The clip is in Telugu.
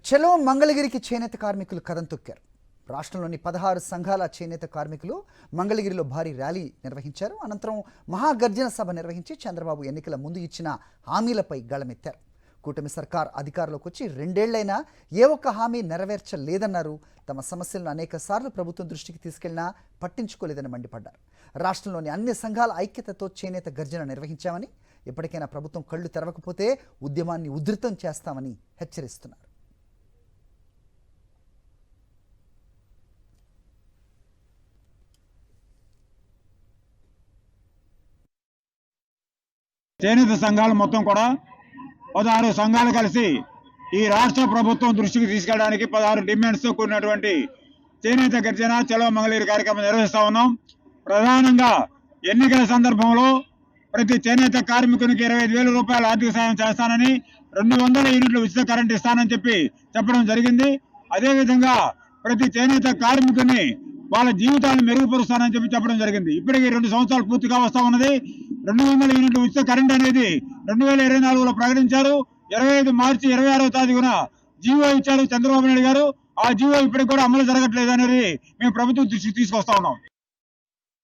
చలో మంగళగిరికి చేనేత కార్మికులు కదం తొక్కారు. రాష్ట్రంలోని 16 సంఘాల చేనేత కార్మికులు మంగళగిరిలో భారీ ర్యాలీ నిర్వహించారు. అనంతరం మహాగర్జన సభ నిర్వహించి చంద్రబాబు ఎన్నికల ముందు ఇచ్చిన హామీలపై గళమెత్తారు. కూటమి సర్కార్ అధికారంలోకి వచ్చి 2 ఏళ్లైనా ఏ ఒక్క హామీ నెరవేర్చలేదన్నారు. తమ సమస్యలను అనేక సార్లు ప్రభుత్వం దృష్టికి తీసుకెళ్లినా పట్టించుకోలేదని మండిపడ్డారు. రాష్ట్రంలోని అన్ని సంఘాల ఐక్యతతో చేనేత గర్జన నిర్వహించామని, ఎప్పటికైనా ప్రభుత్వం కళ్లు తెరవకపోతే ఉద్యమాన్ని ఉధృతం చేస్తామని హెచ్చరిస్తున్నారు. చేనేత సంఘాలు మొత్తం కూడా 16 సంఘాలు కలిసి ఈ రాష్ట్ర ప్రభుత్వం దృష్టికి తీసుకెళ్ళడానికి 16 డిమాండ్స్తో కూడినటువంటి చేనేత గర్జన చలో మంగళగిరి కార్యక్రమం నిర్వహిస్తా ఉన్నాం. ప్రధానంగా ఎన్నికల సందర్భంలో ప్రతి చేనేత కార్మికునికి 25,000 రూపాయల ఆర్థిక సాయం చేస్తానని, 200 యూనిట్లు ఉచిత కరెంట్ ఇస్తానని చెప్పడం జరిగింది. అదేవిధంగా ప్రతి చేనేత కార్మికుని వాళ్ళ జీవితాన్ని మెరుగుపరుస్తానని చెప్పడం జరిగింది. ఇప్పటికీ 2 సంవత్సరాలు పూర్తిగా వస్తా ఉన్నది. 200 యూనిట్లు ఉచిత కరెంట్ అనేది 2024లో ప్రకటించారు. 25 మార్చి 26వ తారీఖున జీవో ఇచ్చారు చంద్రబాబు నాయుడు గారు. ఆ జీవో ఇప్పటికి కూడా అమలు జరగట్లేదు అనేది మేము ప్రభుత్వం దృష్టికి తీసుకొస్తా ఉన్నాం.